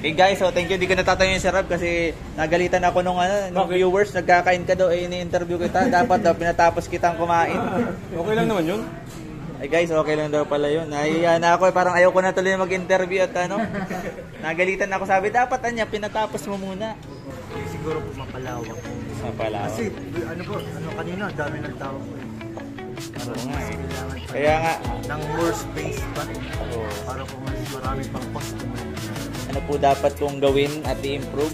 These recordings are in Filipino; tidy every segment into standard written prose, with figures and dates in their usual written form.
Hey guys, so thank you. Di ko natatayo yung sarap kasi nagalitan ako nung viewers. Nagkakain ka daw, ini-interview kita. Dapat daw pinatapos kitang kumain. Okay lang naman yun. Ay guys, okay lang daw pala yun. Nahiya na ako, parang ayaw ko na tuloy mag-interview at nagalitan ako. Sabi, dapat pinatapos mo muna. Siguro po mapalawak. Mapalawak. Kasi kanina, dami ng tao po. Oo nga eh. Kaya nga. Ng more space pa. Oo. Para po mas marami pang customer. Ano po dapat kong gawin at i-improve?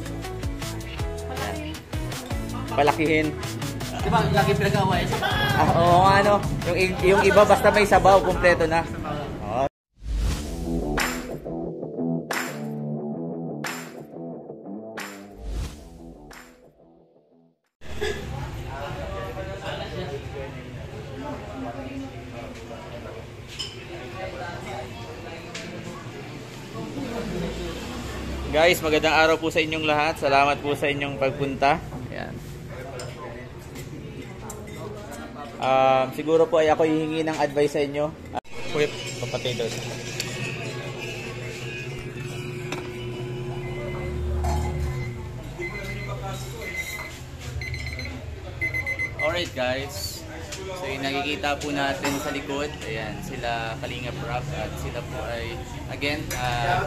Palakihin. Di ba, lagi pinag-away? Oo nga no. Yung iba basta may sabaw, kumpleto na. Oo. Guys, magandang araw po sa inyong lahat. Salamat po sa inyong pagpunta. Ayan. Siguro po ay ako hihingi ng advice sa inyo. Whip, potatoes. Alright guys. So yung nakikita po natin sa likod, ayan, sila Kalinga Prab at sila po ay, again,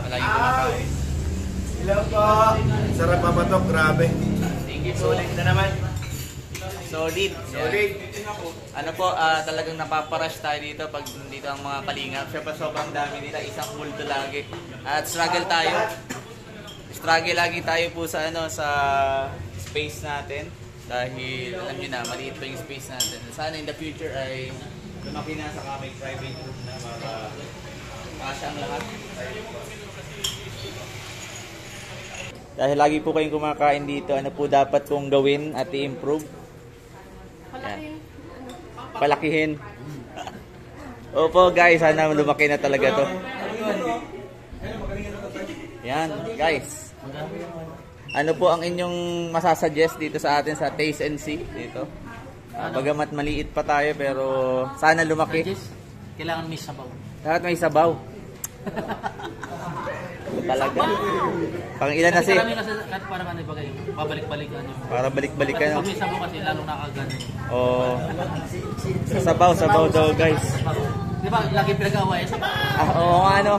palaging kumakain. Hello po! Sarap pa to, grabe. Thank you. Solid na naman. Solid. Solid. Ano po, talagang napaparush tayo dito pag dito ang mga kalingap. Siyempre sobrang dami nila, isang multo lagi. At struggle tayo. Struggle lagi tayo po sa sa space natin. Dahil alam niyo na, maliit pa yung space natin. Sana in the future ay lumaki na sa may private room na para kasya ang lahat. Dahil lagi po kayong kumakain dito, ano po dapat kong gawin at i-improve? Palakihin. Opo guys, sana lumaki na talaga to. Yan guys. Ano po ang inyong masasuggest dito sa atin sa Taste and See dito? Bagamat maliit pa tayo pero sana lumaki. Kailangan may sabaw. Dapat may sabaw. Talaga. Pang ilan na si? Karami kasi parang ano ba kayo? Pabalik-balikan yung. Para balik-balikan. Pag may sabaw kasi lalong nakagana. Oh. Sabaw daw guys. Di ba, lagi pinag-away? Oo nga no.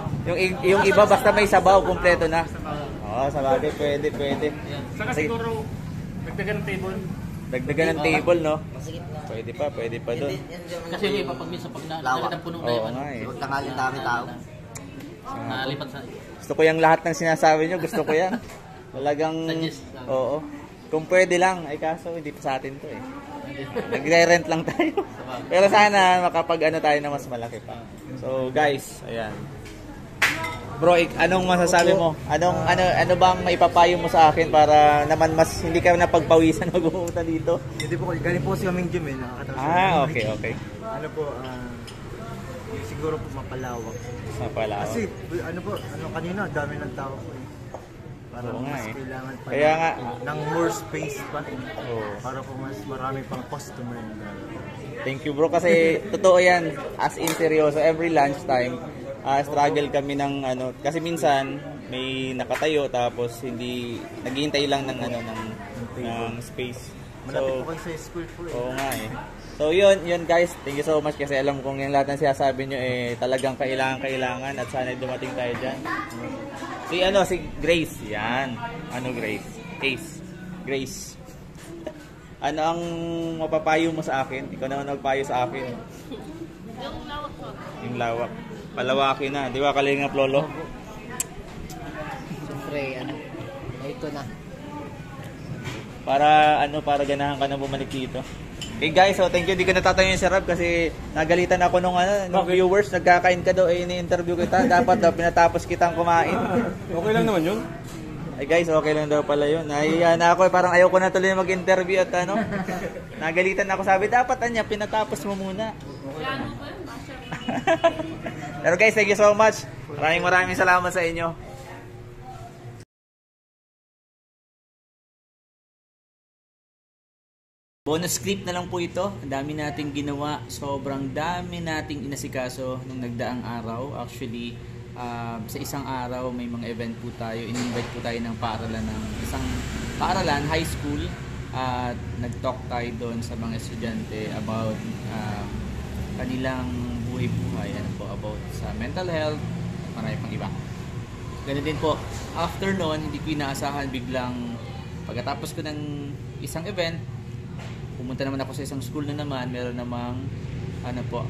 Yung iba basta may sabaw, kumpleto na. Oo, sabagay, pwede. Saka siguro, dagdagan ng table. Dagdagan ng table, no? Pwede pa doon. Kasi yung iba pag minsan pag nakalitan ng puno na Oo yun. nga eh. Huwag tangalin dami tao. Nalipat sa... Gusto ko yung lahat ng sinasabi nyo, gusto ko yan. Talagang, oo. Kung pwede lang, ay kaso hindi pa sa atin to eh. Nagre-rent lang tayo. Pero sana makapag tayo na mas malaki pa. So guys, ayan. Bro, anong masasabi mo? Ano bang maipapayo mo sa akin para naman mas hindi ka napagpawisan mag-umunta dito? Hindi po, galing po si kaming gym eh. Okay. Ano po, siguro po mapalawak. Mapalawak. Kasi kanina, dami ng tao po eh. Para Oo nga mas eh. kailangan pa Kaya nga. ng more space pa. Oo. Para po mas marami pang customer. Thank you bro kasi totoo yan. As in seryoso, every lunchtime, struggle kami ng kasi minsan may nakatayo tapos hindi naghihintay lang ng ng space. Malapit po kayo sa school po eh. Oo nga eh. So yun guys, thank you so much kasi alam kong yung lahat ng sinasabi nyo talagang kailangan at sana dumating tayo dyan. Si Grace, yan. Grace. Ano ang mapapayo mo sa akin? Ikaw naman nagpayo sa akin. Yung lawak po. Yung lawak. Palawakin na, di ba Kalingap Lolo? Siyempre, ito na. Para ganahan ka na bumalik dito. Hey guys, so thank you. Di ko natatayo yung sarap kasi nagalitan ako nung viewers. Nagkakain ka daw, ini-interview kita. Dapat daw pinatapos kitang kumain. Okay lang naman yun. Ay guys, okay lang daw pala yun. Nahiya na ako, parang ayaw ko na tuloy mag-interview at nagalitan ako. Sabi, dapat pinatapos mo muna. Plano ba yun? Pero guys, thank you so much. Maraming salamat sa inyo. Bonus clip na lang po ito. Ang dami nating ginawa. Sobrang dami nating inasikaso nung nagdaang araw. Actually, sa isang araw may mga event po tayo. In-invite po tayo ng paaralan ng isang paaralan, high school. At nag-talk tayo doon sa mga estudyante about kanilang buhay-buhay, ano po, about sa mental health, marami pang iba. Ganun din po, after noon, hindi ko inaasahan, biglang pagkatapos ko ng isang event, pumunta naman ako sa isang school na naman, meron namang ano po,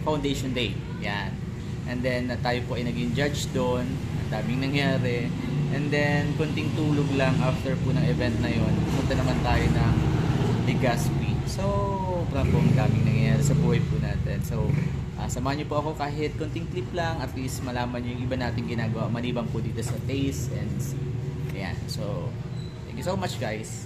foundation day. Yan. And then tayo po ay naging judge doon, ang daming nangyari. And then konting tulog lang after po ng event na yon, pumunta naman tayo ng Legazpi. So, po ang daming nangyayari sa buhay po natin. So, samahan niyo po ako kahit konting clip lang, at least malaman niyo yung iba nating ginagawa maliban po dito sa Taste and See. Ayan. So, thank you so much guys.